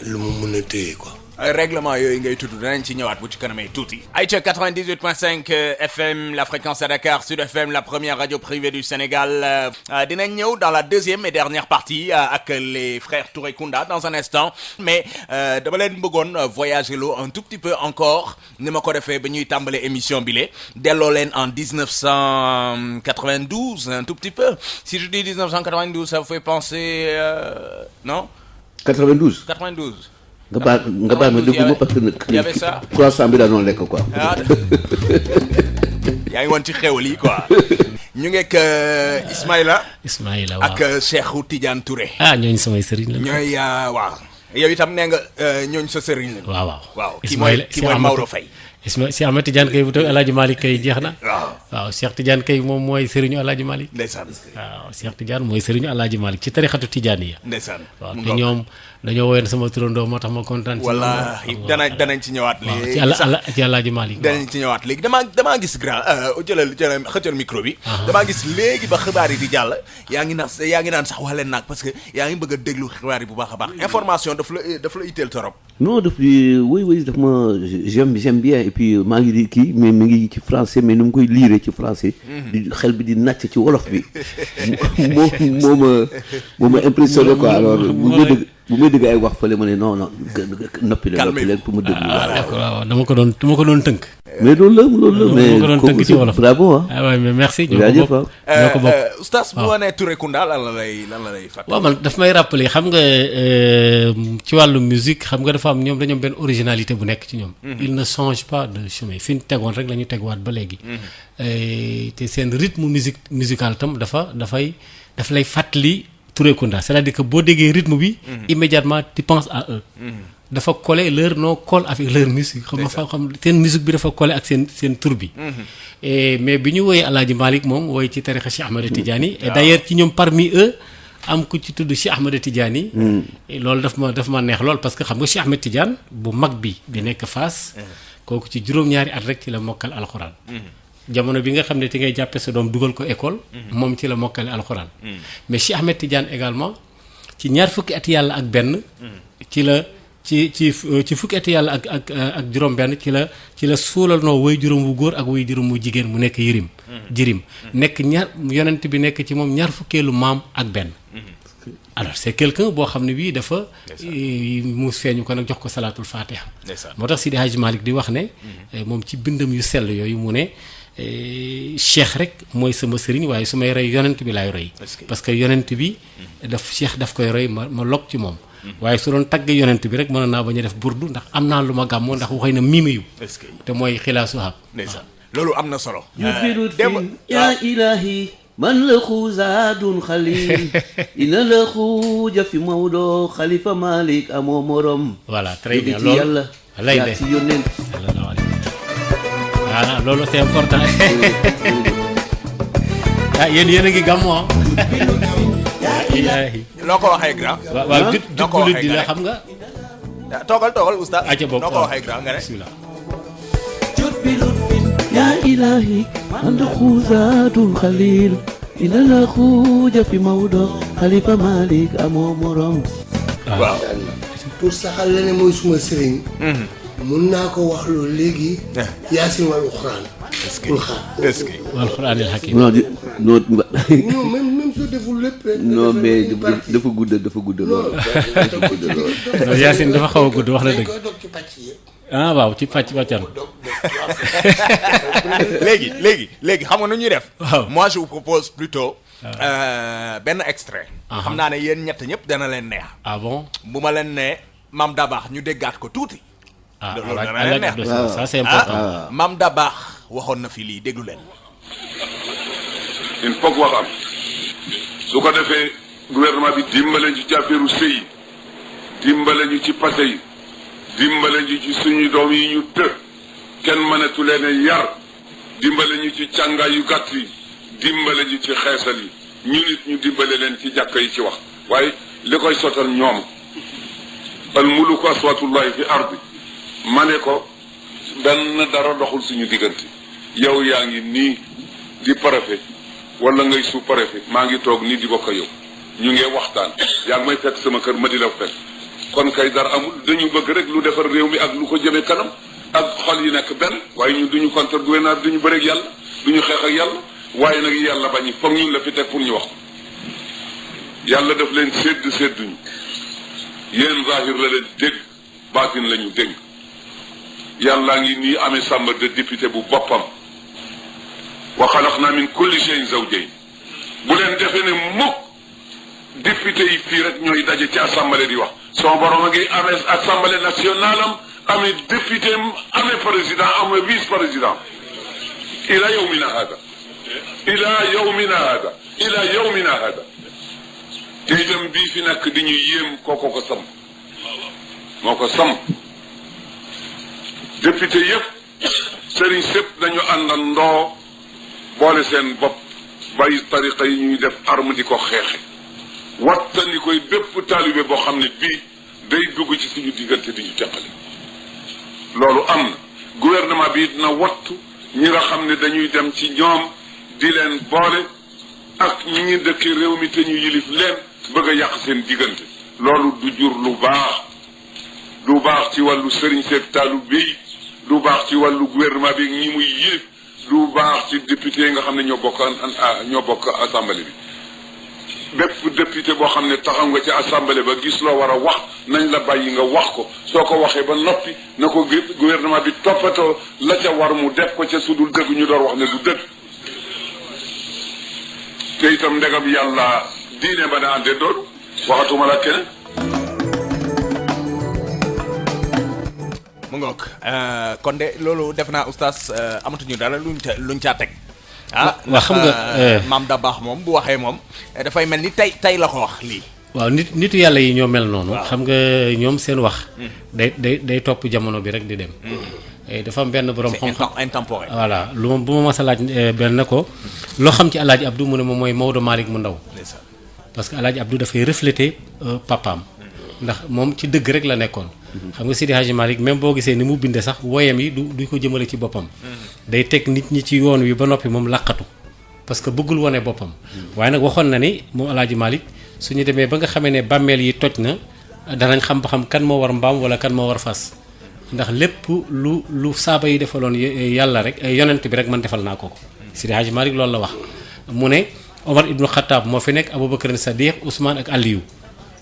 lu mu mën a téye quoi. Règlement yooyu ngay tudd danañ ci ñëwaat bu ci kanamee tuuti. Aïcha 98.5 FM, la fréquence à Dakar, Sud FM, la première radio privée du Sénégal. Dinañ ñëw dans la deuxième et dernière partie ak les frères Touré Kunda dans un instant. Mais dama leen bëggoon voyager loo un tout petit peu encore ni ma ko defee ba ñuy tàmbale émission bi le delloo leen en 1992 un tout petit peu. Si je dis 1992, ça vous fait penser non? 92. nga baal ma déglu ma parce que y avait ça 300 bi dañoo lekk quoi. yaa ngi woon ci xewal yi quoi. ñu ngi ak Ismaïla waaw ak Cheikhou Tidiane Touré. ñooñu samay sëriñ la. ñooy waaw yow itam nee nga ñooñu sa sëriñ la. waaw kii mooy Maodo Faye. Cheikh Ahmed Tidiane Kay bu tawee El Hadj Malick Kay jeex na. waaw Cheikh Tidiane Kay moom mooy sëriñu El Hadj Malick. ndeysaan. waaw Cheikh Tidiane mooy sëriñu El Hadj Malick ci tarixatu Tidiane yi. ndeysaan. waaw te ñoom dañoo woyoon sama turandoo moo tax ma kontaan. wallaahi danañ ci ñëwaat léegi. ci El Hadj Malick. danañ ci ñëwaat léegi damaa gis grand jëlal xëccal micro bi. damaa gis léegi ba xibaar yi di jàll. yaa ngi naan sax wax leen nag parce que yaa ngi bëgg a déglu xibaar yi bu baax a baax. information daf la itteel torop. non oui daf ma j'aime bien et puis maa ngi di kii mais mi ngi ci français mais nu mu koy liire ci français. di xel bi di nàcc ci wolof bi. moo ma impressionné quoi alors bu may dégg ay wax fële ma ne non noppi leen pour mu déglu. d'accord waaw dama ko doon tënk. mais loolu la mais dama ko doon tënk ci wolof bravo waaw mais merci. ñoo ko bokk oustaz bu ma nee Touré Kunda lan la lay fàttali. waaw man daf may rappeler xam nga ci wàllu musique xam nga dafa am ñoom dañoo benn originalité bu nekk ci ñoom. il ne change pas de chemin fi ñu tegoon rek la ñu tegwaat ba léegi. te seen rythme musical tam daf lay fàttali Touré Kunda c'est-à-dire que boo déggee rythme bi. immédiatement tu penses à eux. dafa coller leur nom colle avec leur musique. xam seen musique bi dafa coller ak seen tur bi. mais bi ñu woowee El Hadj Malick moom wooy ci tarixa Cheikh Ahmed Tidiane. et d'ailleurs ci ñoom parmi eux am ku ci tudd Cheikh Ahmed Tidiane. loolu daf ma neex lool parce que xam nga Cheikh Ahmed Tidiane bu mag bi nekk Fass. kooku ci juróom-ñaari at rek ci la mokkal alxuraan. jamono bi nga xam ne ti ngay jàppe sa doom dugal ko école. moom ci la mokkale alxuraan. mais Cheikh Ahmed Tidiane également ci ñaar fukki at yàlla ak benn. ci fukki at yàlla ak juróom-benn ci la suulal noo woy juróom wu góor ak woy juróom wu jigéen mu nekk jirim nekk yonent bi nekk ci moom ñaar fukkeelu maam ak benn. alors c'est quelqu'un boo xam ne bii dafa mu feeñu ko nag jox ko salaatul fatiha. moo tax Sidi Hadj Malick di wax ne. moom ci bindam yu sell yooyu mu ne. cheikh rek mooy sama sëriñ waaye su may roy yonent bi laay roy. parce que yonent bi Cheikh daf koy roy ma log ci moom. waaye su doon tagg yonent bi rek mën naa bañ a def burdu ndax am naa lu ma gàmmoo ndax waxee na miimi yu est-ce que te mooy xilaasu hab ndeysaan loolu am na solo يا إلهي من له زاد خليل إن له جف موضوع خليفة مالك أمو مرم voilà très bien ci loolu yàlla lay yaa de ci yónneen voilà loolu c'est important ah yéen a ngi gàmmu ah ilaahi noo ko waxee grand waaw noo ko waxee di la grand xam nga toogal oustaz aca boobu noo ko waxee grand nga ne bismillah يا إلهي من له زاد خليل إن له جف موضوع خليفة مالك أمو مرم waaw pour saxal la ne mooy suma sëriñ. mun naa ko wax loolu léegi. yaasin wal uxraan. pour xaar. est-ce que wal quraanil hakiim non non non même soo deful lépp rek. non mais dafa gudd lool non Yacine dafa xaw a gudd wax na dañ dëgg koy dog ci pàcc yëpp. ah waaw ci pàcc pàccan léegi xam nga nu ñuy def waaw. moi je vous propose plutôt benn extrait xam naa ne yéen ñett ñëpp dana leen neex ah bon bu ma leen ne Mame Dabakh ñu déggaat ko tuuti ah loolu dana alaaj leen Abdou neex ça c'est important Mame Dabakh waxoon na fi lii déglu leen il faut que wax am su ko defee gouvernement bi dimbale ñu ci affaire sëy yi dimbale ñu ci passé yi dimbale ñu ci suñu doom yi ñu të kenn mënatu leen a yar dimbale ñu ci càngaay yu gàtt yi dimbale ñu ci xeesal yi ñu nit ñu dimbale leen ci jàkka yi ci wax waaye li koy sotal ñoom al muluku aswatullahi fi ardi ma ne ko benn dara doxul suñu diggante yow yaa ngi nii di préfet wala ngay sous-préfet maa ngi toog nii di bokk yow ñu ngi waxtaan yaa ngi may fekk sama kër ma di la fekk kon kay dara amul dañu bëgg rek lu defar réew mi ak lu ko jëme kanam ak xol yi nekk benn waaye ñu duñu contre gouvernement duñu bëre ak yàlla duñu xeex ak yàlla waaye nag yàlla bañi foog ñun la fi teg pour ñu wax yàlla daf leen sédduñu yéen zahir la leen dégg baatin la ñu dégg yàllaa ngi nii amee chambre de député bu boppam wa xalaqna min kulli shay'in zawjayn bu leen defee ne mukk député yi fii rek ñooy daje ci assemblée di wax son borom a ngi amee assemblée nationale am amee député am amee président amee vice président ila yawmina hada ila yawmina hada te itam bii fi nekk di ñu yéem kooko ko sam moo ko sam député yëpp sëriñ sëpp dañu àndandoo boole seen bopp bàyyi tariqa yi ñuy def arme di ko xeexe wattandi koy bépp taalibe boo xam ne bii day dugg ci suñu diggante di ñu teqale loolu am na gouvernement bi dina wattu ñi nga xam ne dañuy dem ci ñoom di leen boole ak ñi ngi dëkk réew mi te ñu yilif leen bëgg a yàq seen diggante loolu du jur lu baax ci wàllu sëriñ seeg taalibe yi lu baax ci wàllu gouvernement bi ñi muy yilif lu baax ci député yi nga xam ne ñoo bokk assemblée bi bépp député boo xam ne taxaw nga ci assemblée ba gis loo war a wax nañ la bàyyi nga wax ko soo ko waxee ba noppi na ko gouvernement bi toppatoo la ca war mu def ko ca sudul dëgg ñu door wax ne du dëgg te itam ndegam yàlla diine ba na àndee doon waxatuma la keneen mu ngoog kon de loolu def naa oustaz amatuñu dara luñ caa teg waa xam nga Mame Dabakh moom bu waxee moom dafay mel ni tey la ko wax lii waaw nitu yàlla yi ñoo mel noonu xam nga ñoom seen wax day topp jamono bi rek di dem dafa am benn borom xam-xam intemporel voilà lu ma bu ma mas a laaj benn na ko loo xam ci Alaaji Abdou mu ne moom mooy Maodo Malick mu ndaw parce que Alaaji Abdou dafay refléter papaam ndax moom ci dëgg rek la nekkoon xam nga Sidi Hadji Malick même boo gisee ni mu bindee sax woyam yi du ko jëmale ci boppam day teg nit ñi ci yoon wi ba noppi moom laqatu parce que bëggul wone boppam waaye nag waxoon na ni moom Alaaji Malick suñu demee ba nga xamee ne bàmmeel yi toj na danañ xam ba xam kan moo war mbaam wala kan moo war fas ndax lépp lu saaba yi defaloon yàlla rek yonent bi rek man defal naa ko Sidi Hadji Malick loolu la wax mu ne Omar ibnu Khattab moo fi nekk Aboubacar Sadiq Ousmane ak Aliou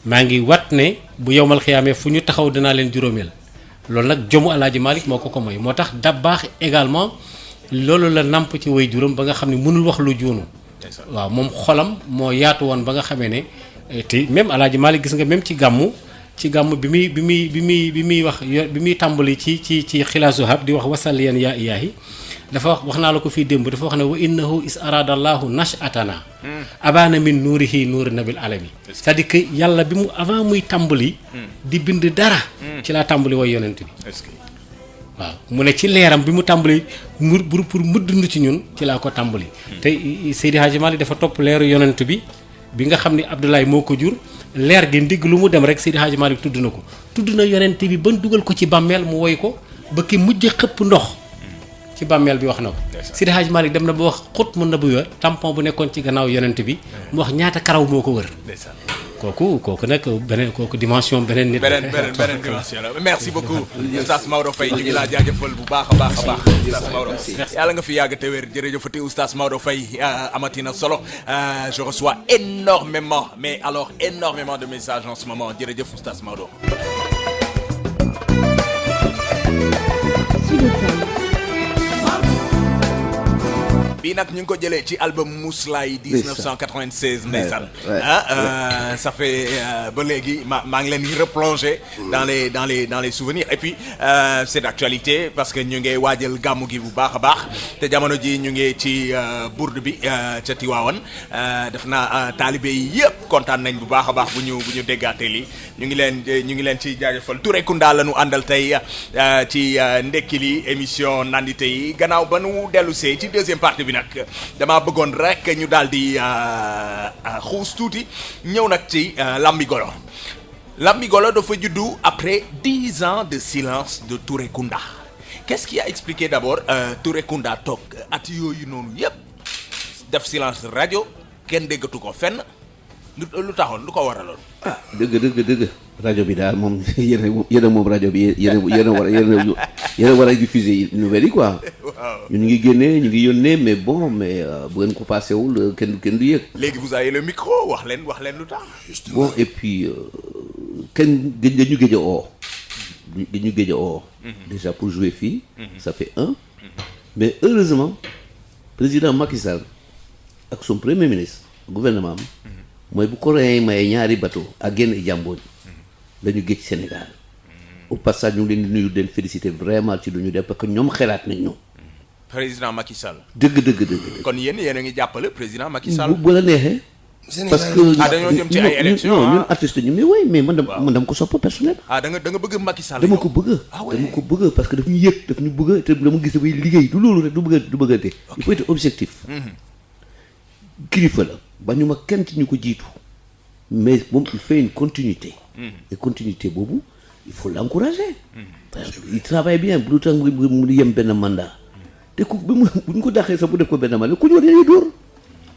maa ngi wat ne bu yowmal xiyaamee fu ñu taxaw dinaa leen juróomeel loolu nag jomu Alaaji Malick moo ko mooy moo tax Dabakh également loolu la namp ci way juróom ba nga xam ne mënul wax lu juunu waaw moom xolam moo yaatu woon ba nga xamee ne te même Alaaji Malick gis nga même ci gàmmu ci gàmm bi muy wax bi muy tàmbali ci xilaasu hab di wax wasalliyan yaa ilaahi dafa wax naa la ko fii démb dafa wax ne wa innahu is aradallahu nashatana abana min nuurihi nuuri nabil alami c'est-à-dire que yàlla bi mu avant muy tàmbali di bind dara ci laa tàmbali way yonent bi waaw mu ne ci leeram bi mu tàmbali pour mu dund ci ñun ci laa ko tàmbali te Seydi Hadji Malick dafa topp leeru yonent bi nga xam ne Abdoulaye moo ko jur leer gi ndigg lu mu dem rek Seydi Hadji Malick tudd na ko tudd na yonent bi ban dugal ko ci bàmmeel mu woy ko ba ki mujj xëpp ndox ci bàmmeel bi wax na ko Seydi Hadji Malick dem na ba wax xut mën na bu wër tampon bu nekkoon ci gannaaw yonent bi mu wax ñaata karaw moo ko wër kooku nag beneen kooku dimension beneen nit beneen dimension la merci beaucoup Oustaz Maodo Faye ñu ngi laa jaajëfal bu baax a baax Oustaz Maodo yàlla nga fi yàgg te wér jërëjëfati Oustaz Maodo Faye amatina solo je reçois énormément de messages en ce moment jërëjëf Oustaz Maodo bii nag ñu ngi ko jëlee ci album Mouslaay 1996 ndeysaan ça fait ba léegi maa ngi leen di replonger dans les souvenirs et puis c'est d'actualité parce que ñu ngi waajal gàmmu gi bu baax a baax te jamono ji ñu ngi ci bourde bi ca Tiwaawan def naa taalibe yi yëpp kontaan nañ bu baax a baax bu ñu déggaatee lii ñu ngi leen ci jaajëfal Touré Kunda la ñu àndal tey ci ndekki li émission nandite yi gannaaw ba nu dellu see ci deuxième partie bi nag damaa bëggoon rek ñu daal di xuus tuuti ñëw nag ci Lambi Golo dafa juddu après 10 ans de silence de Touré Kunda qu'est-ce qui a expliqué d'abord Touré Kunda toog at yooyu noonu yëpp def silence rajo kenn déggatu ko fenn lu taxoon lu ko waraloon. dëgg rajo bi daal moom yéen moom rajo bi yéen a war a diffuser nouvelles yi quoi. waaw ñu ngi génnee ñu ngi yónnee mais bu ngeen ko passé wul kenn du yëg. léegi vous avez le micro wax leen lu tax. bon et puis kenn dañu géej a oo. dañu géej a oo. déjà pour jouer fii. ça fait un. mais heureusement président Macky Sall ak son premier ministre gouvernement am. mooy bu coréen yi maye ñaari bateau ak génn jàmbooj dañu géej Sénégal au passage ñu ngi leen di nuyu den féliciter vraiment ci lu ñu def parce que ñoom xelaat nañ ñoom. président Macky Sall. dëgg. kon yéen a ngi jàppale président Macky Sall. bu la neexee. parce que dañoo jëm ci ay élections ñun artistes ñu mais oui mais man dama ko sopp personnel. da nga bëgg Macky Sall. dama ko bëgg parce que daf ñu yëg daf ñu bëgg te dama gis dafay liggéey du loolu rek du bëggante. il faut être objectif. kilifa la ba ñu ma kenn ci ñu ko jiitu mais moom il fait une continuité. et continuité boobu il faut l'encourager. parce que il travaille bien bu tax mu yem benn mandat. te bu ñu ko dàqee sax bu def ko benn mandat ku ñu war dañuy dóor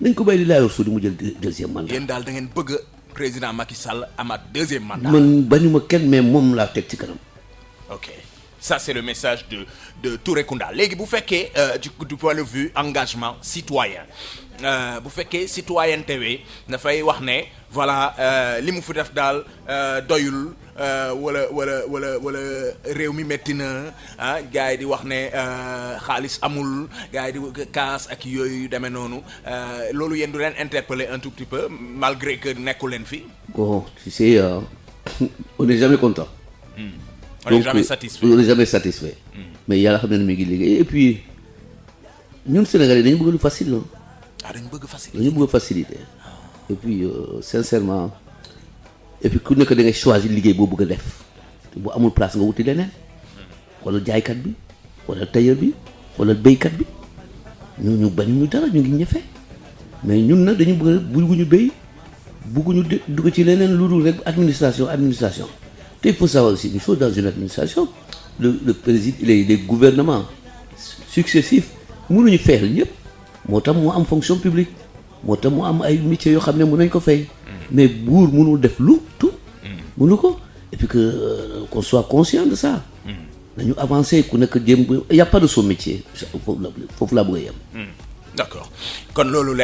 nañ ko bàyyi li laa yor suuf di mu jël deuxième mandat. yéen daal da ngeen bëgg président Macky Sall amaat deuxième mandat. man bañu ma kenn mais moom laa teg ci kanam. ok ça c'est le message de Touré Kunda léegi bu fekkee du point de vue engagement citoyen bu fekkee citoyenneté bi dafay wax ne voilà li mu fi def daal doyul wala réew mi métti na gars yi di wax ne xaalis amul gars yi di kaas ak yooyu demee noonu loolu yéen du leen interpeller un tout petit peu malgré que nekku leen fi. bon tu sais on n'est jamais content. on n'est jamais satisfait. mais yàlla xam ne mi ngi liggéey et puis ñun Sénégalais dañu bëgg lu facile dañu bëgg facilité dañu bëgg facilité et puis sincèrement et puis ku nekk da ngay choisir liggéey boo bëgg a def bu amul place nga wuti leneen wala jaaykat bi wala tailleur bi wala béykat bi ñu bañu ñu dara ñu ngi ñëfe mais ñun nag dañu bëgguñu béy bëgguñu dugg ci leneen lu dul rek administration te il faut savoir aussi une chose dans une administration le président les gouvernements successifs mënuñu feexal ñëpp moo tax mu am fonction publique moo tax mu am ay métiers yoo xam ne mën nañ ko fay mais buur mënul def lu tout mënu ko et puis que qu'on soit conscient de ça nañu avancer ku nekk jéem y a pas de sous-métier foofu laa bëgg a yem d'accord kon loolu leer